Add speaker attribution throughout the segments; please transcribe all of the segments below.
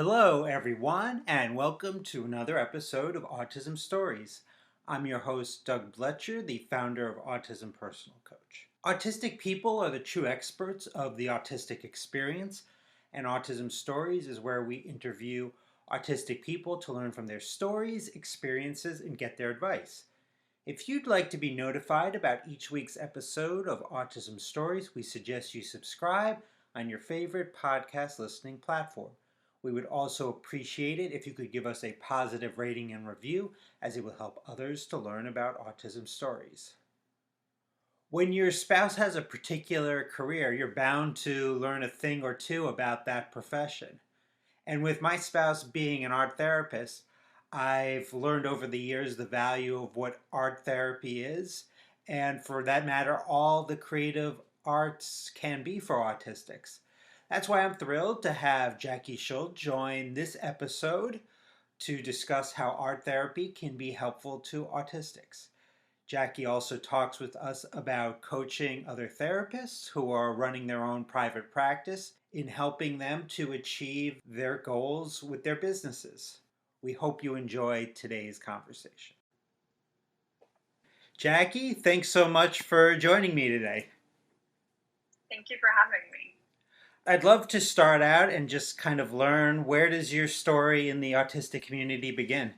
Speaker 1: Hello, everyone, and welcome to another episode of Autism Stories. I'm your host, Doug Bletcher, the founder of Autism Personal Coach. Autistic people are the true experts of the autistic experience, and Autism Stories is where we interview autistic people to learn from their stories, experiences, and get their advice. If you'd like to be notified about each week's episode of Autism Stories, we suggest you subscribe on your favorite podcast listening platform. We would also appreciate it if you could give us a positive rating and review, as it will help others to learn about autism stories. When your spouse has a particular career, you're bound to learn a thing or two about that profession. And with my spouse being an art therapist, I've learned over the years the value of what art therapy is, and for that matter, all the creative arts can be for autistics. That's why I'm thrilled to have Jackie Schuld join this episode to discuss how art therapy can be helpful to autistics. Jackie also talks with us about coaching other therapists who are running their own private practice in helping them to achieve their goals with their businesses. We hope you enjoy today's conversation. Jackie, thanks so much for joining me today.
Speaker 2: Thank you for having me.
Speaker 1: I'd love to start out and just kind of learn, where does your story in the autistic community begin?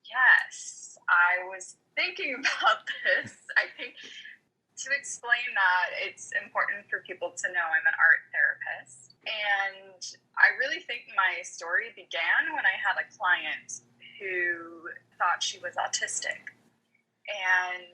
Speaker 2: Yes, I was thinking about this. I think to explain that, it's important for people to know I'm an art therapist. And I really think my story began when I had a client who thought she was autistic. And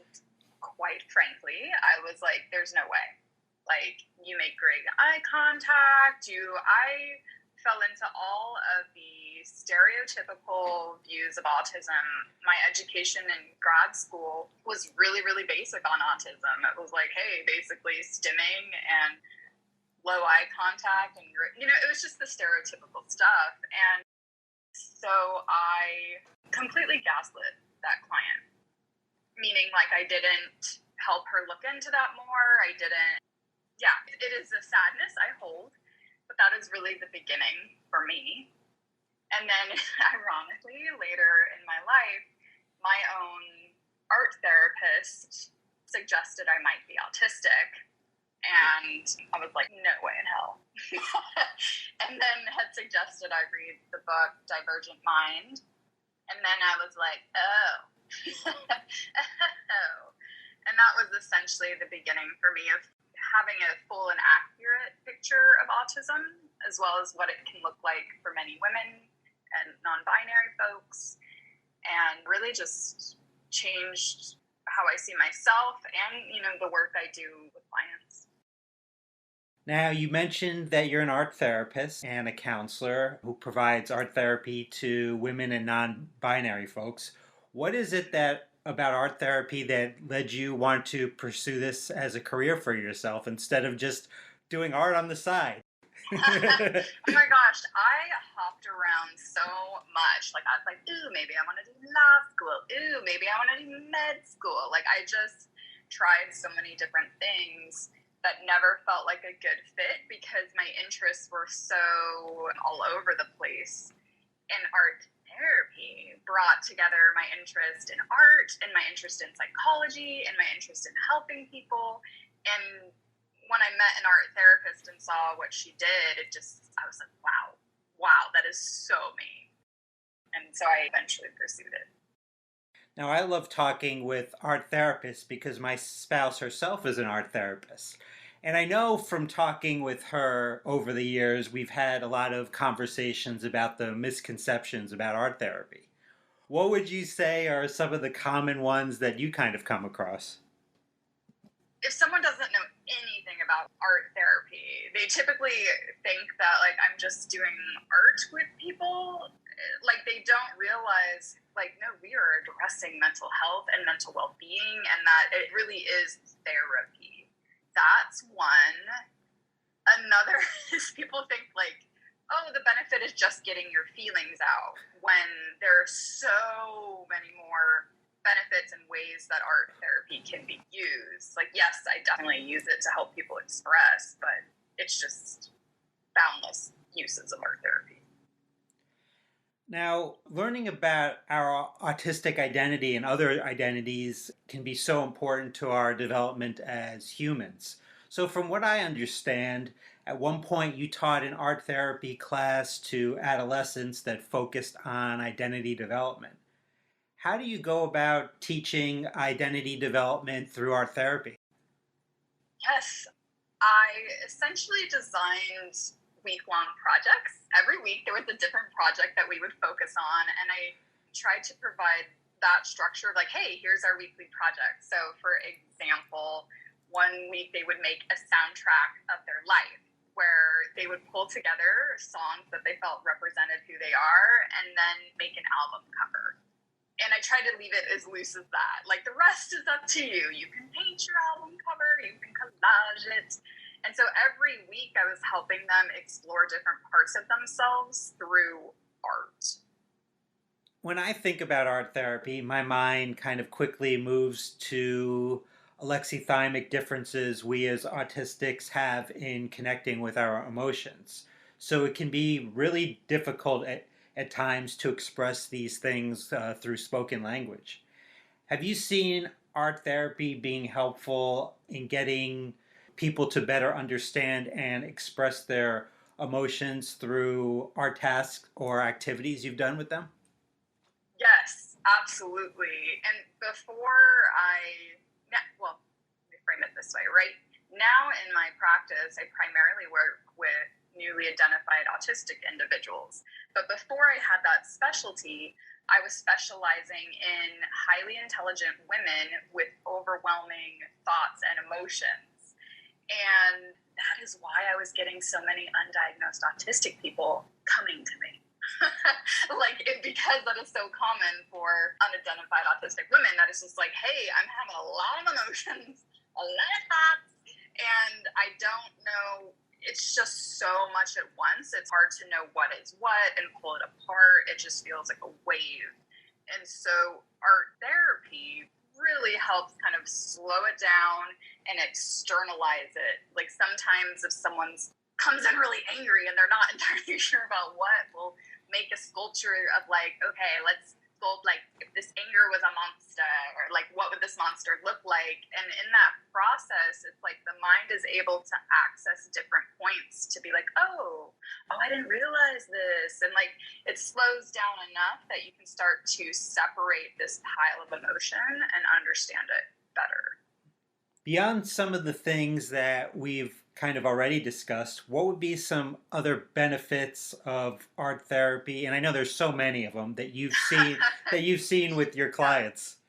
Speaker 2: quite frankly, I was like, there's no way. Like, you make great eye contact. I fell into all of the stereotypical views of autism. My education in grad school was really, really basic on autism. It was like, hey, basically stimming and low eye contact. And, it was just the stereotypical stuff. And so I completely gaslit that client, meaning like I didn't help her look into that more. It is a sadness I hold, but that is really the beginning for me. And then, ironically, later in my life, my own art therapist suggested I might be autistic. And I was like, no way in hell. And then had suggested I read the book Divergent Mind. And then I was like, oh. Oh. And that was essentially the beginning for me of having a full and accurate picture of autism, as well as what it can look like for many women and non-binary folks, and really just changed how I see myself and, the work I do with clients.
Speaker 1: Now, you mentioned that you're an art therapist and a counselor who provides art therapy to women and non-binary folks. What is it about art therapy that led you want to pursue this as a career for yourself instead of just doing art on the side?
Speaker 2: Oh my gosh, I hopped around so much. Like, I was like, ooh, maybe I want to do law school. Ooh, maybe I want to do med school. Like, I just tried so many different things that never felt like a good fit because my interests were so all over the place. And art therapy brought together my interest in art and my interest in psychology and my interest in helping people. And when I met an art therapist and saw what she did, I was like, wow, that is so me. And so I eventually pursued it.
Speaker 1: Now, I love talking with art therapists because my spouse herself is an art therapist. And I know from talking with her over the years, we've had a lot of conversations about the misconceptions about art therapy. What would you say are some of the common ones that you kind of come across?
Speaker 2: If someone doesn't know anything about art therapy, they typically think that, like, I'm just doing art with people. Like, they don't realize, like, no, we are addressing mental health and mental well-being, and that it really is therapy. That's one. Another is people think, like, oh, the benefit is just getting your feelings out, when there are so many more benefits and ways that art therapy can be used. Like, yes, I definitely use it to help people express, but it's just boundless uses of art therapy.
Speaker 1: Now, learning about our autistic identity and other identities can be so important to our development as humans. So, from what I understand, at one point you taught an art therapy class to adolescents that focused on identity development. How do you go about teaching identity development through art therapy?
Speaker 2: Yes, I essentially designed week-long projects. Every week there was a different project that we would focus on, and I tried to provide that structure of like, hey, here's our weekly project. So for example, one week they would make a soundtrack of their life where they would pull together songs that they felt represented who they are and then make an album cover. And I try to leave it as loose as that. Like, the rest is up to you. You can paint your album cover, you can collage it. And so every week I was helping them explore different parts of themselves through art.
Speaker 1: When I think about art therapy, my mind kind of quickly moves to alexithymic differences we as autistics have in connecting with our emotions. So it can be really difficult at times to express these things through spoken language. Have you seen art therapy being helpful in getting people to better understand and express their emotions through art tasks or activities you've done with them?
Speaker 2: Yes, absolutely. And before well, let me frame it this way, right? Now in my practice, I primarily work with newly identified autistic individuals. But before I had that specialty, I was specializing in highly intelligent women with overwhelming thoughts and emotions. And that is why I was getting so many undiagnosed autistic people coming to me. Because that is so common for unidentified autistic women, that is just like, hey, I'm having a lot of emotions, a lot of thoughts, and I don't know, it's just so much at once. It's hard to know what is what and pull it apart. It just feels like a wave. And so art therapy really helps kind of slow it down and externalize it. Like, sometimes if someone's comes in really angry and they're not entirely sure about what, we'll make a sculpture of like, okay, let's sculpt like if this anger was a monster, or like what would this monster look like? And in that process, it's like the mind is able to access different points to be like, oh, I didn't realize this. And like it slows down enough that you can start to separate this pile of emotion and understand it better.
Speaker 1: Beyond some of the things that we've kind of already discussed, what would be some other benefits of art therapy? And I know there's so many of them that you've seen with your clients.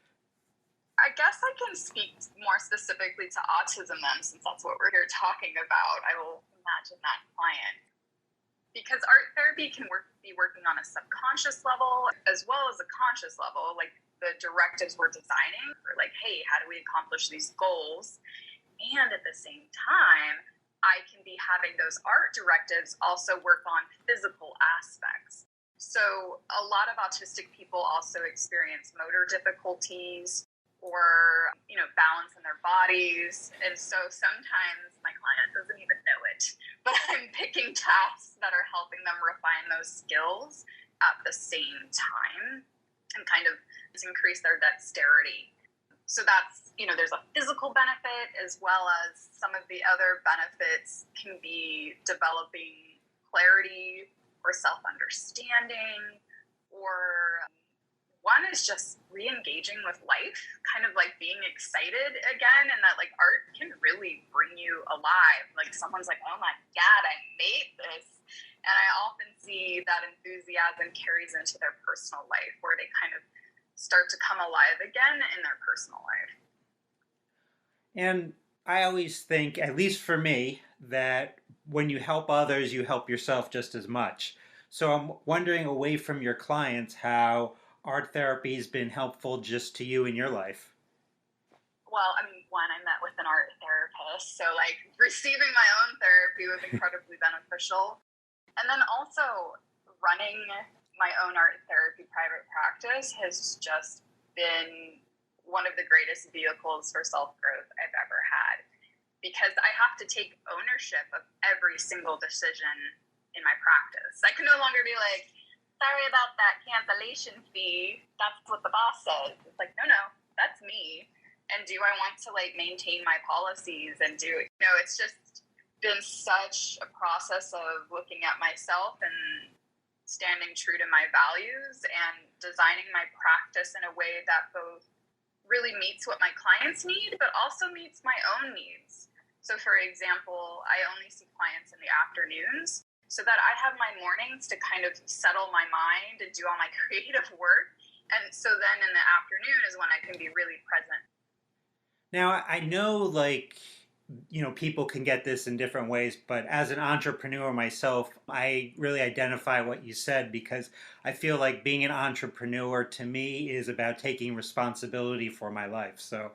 Speaker 2: I guess I can speak more specifically to autism then, since that's what we're here talking about. I will imagine that client. Because art therapy can be working on a subconscious level as well as a conscious level. Like, the directives we're designing are like, hey, how do we accomplish these goals? And at the same time, I can be having those art directives also work on physical aspects. So a lot of autistic people also experience motor difficulties or, balance in their bodies. And so sometimes my client doesn't even know it, but I'm picking tasks that are helping them refine those skills at the same time and kind of increase their dexterity. So that's, there's a physical benefit, as well as some of the other benefits can be developing clarity or self-understanding, or one is just re-engaging with life, kind of like being excited again, and that like art can really bring you alive. Like, someone's like, oh my God, I made this. And I often see that enthusiasm carries into their personal life, where they kind of start to come alive again in their personal life.
Speaker 1: And I always think, at least for me, that when you help others, you help yourself just as much. So I'm wondering, away from your clients, how art therapy has been helpful just to you in your life.
Speaker 2: Well, one, I met with an art therapist, so like receiving my own therapy was incredibly beneficial. And then also running my own art therapy private practice has just been one of the greatest vehicles for self-growth I've ever had, because I have to take ownership of every single decision in my practice. I can no longer be like, sorry about that cancellation fee. That's what the boss says. It's like, no, that's me. And do I want to like maintain my policies and do, it's just been such a process of looking at myself and standing true to my values and designing my practice in a way that both really meets what my clients need, but also meets my own needs. So for example, I only see clients in the afternoons so that I have my mornings to kind of settle my mind and do all my creative work. And so then in the afternoon is when I can be really present.
Speaker 1: Now, I know, like, people can get this in different ways, but as an entrepreneur myself, I really identify what you said because I feel like being an entrepreneur to me is about taking responsibility for my life. So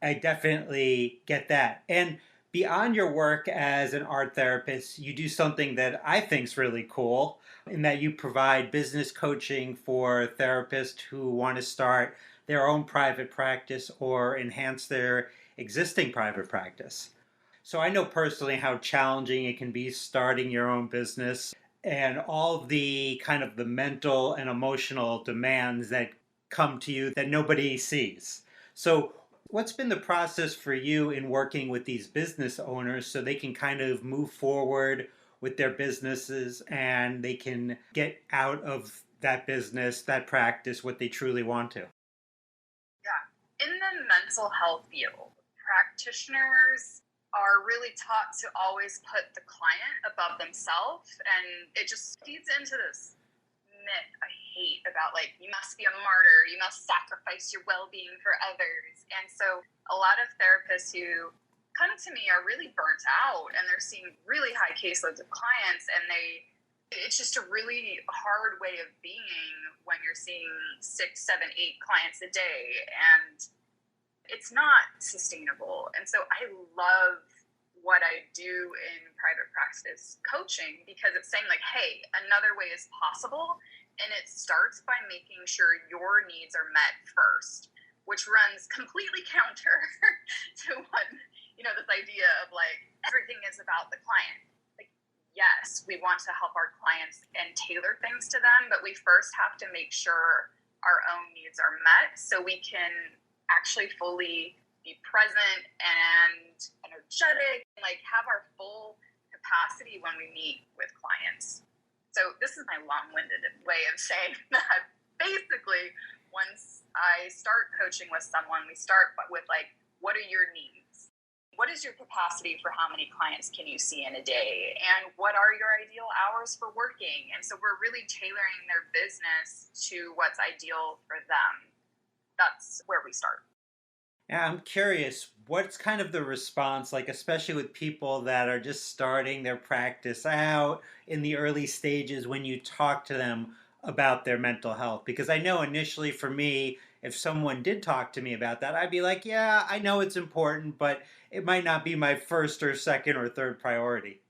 Speaker 1: I definitely get that. And beyond your work as an art therapist, you do something that I think is really cool in that you provide business coaching for therapists who want to start their own private practice or enhance their existing private practice. So I know personally how challenging it can be starting your own business and all the kind of the mental and emotional demands that come to you that nobody sees. So what's been the process for you in working with these business owners so they can kind of move forward with their businesses and they can get out of that business, that practice, what they truly want to?
Speaker 2: Yeah. In the mental health field, practitioners are really taught to always put the client above themselves, and it just feeds into this myth I hate about like, you must be a martyr, you must sacrifice your well-being for others. And so a lot of therapists who come to me are really burnt out and they're seeing really high caseloads of clients, and it's just a really hard way of being when you're seeing 6, 7, 8 clients a day, and it's not sustainable. And so I love what I do in private practice coaching because it's saying like, hey, another way is possible. And it starts by making sure your needs are met first, which runs completely counter to what, this idea of like, everything is about the client. Like, yes, we want to help our clients and tailor things to them, but we first have to make sure our own needs are met so we can actually fully be present and energetic and like have our full capacity when we meet with clients. So this is my long-winded way of saying that basically once I start coaching with someone, we start with like, what are your needs? What is your capacity for how many clients can you see in a day? And what are your ideal hours for working? And so we're really tailoring their business to what's ideal for them. That's where we start.
Speaker 1: Yeah, I'm curious, what's kind of the response, like, especially with people that are just starting their practice out in the early stages when you talk to them about their mental health? Because I know initially for me, if someone did talk to me about that, I'd be like, yeah, I know it's important, but it might not be my first or second or third priority.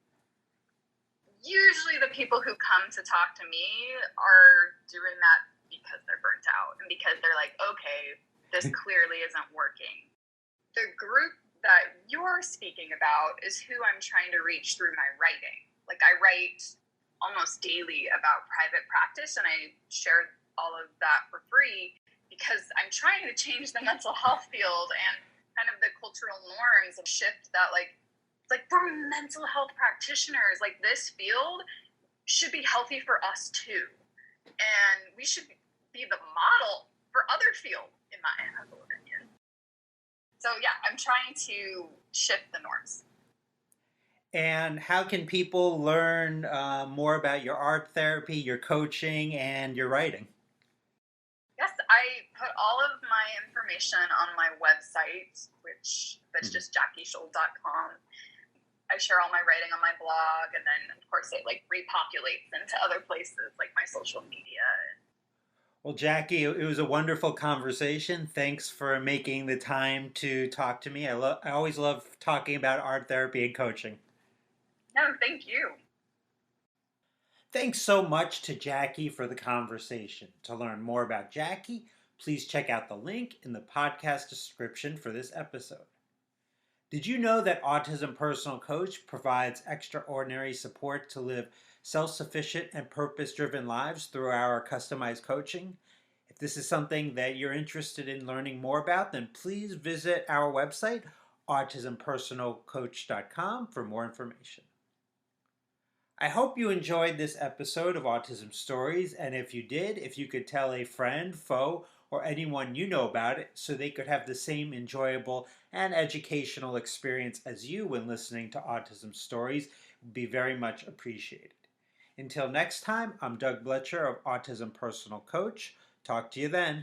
Speaker 2: Usually the people who come to talk to me are doing that because they're burnt out and because they're like, okay, this clearly isn't working. The group that you're speaking about is who I'm trying to reach through my writing. Like, I write almost daily about private practice, and I share all of that for free because I'm trying to change the mental health field and kind of the cultural norms and shift that, like we're mental health practitioners. Like, this field should be healthy for us too. And we should be the model for other fields, in my humble opinion. So yeah, I'm trying to shift the norms.
Speaker 1: And how can people learn more about your art therapy, your coaching, and your writing?
Speaker 2: Yes, I put all of my information on my website, that's just JackieSchuld.com. I share all my writing on my blog, and then of course it like repopulates into other places like my social media.
Speaker 1: Well, Jackie, it was a wonderful conversation. Thanks for making the time to talk to me. I always love talking about art therapy and coaching.
Speaker 2: No, thank you.
Speaker 1: Thanks so much to Jackie for the conversation. To learn more about Jackie, please check out the link in the podcast description for this episode. Did you know that Autism Personal Coach provides extraordinary support to live self-sufficient and purpose-driven lives through our customized coaching? If this is something that you're interested in learning more about, then please visit our website, autismpersonalcoach.com, for more information. I hope you enjoyed this episode of Autism Stories, and if you did, if you could tell a friend, foe, or anyone you know about it so they could have the same enjoyable and educational experience as you when listening to Autism Stories, would be very much appreciated. Until next time, I'm Doug Bletcher of Autism Personal Coach. Talk to you then.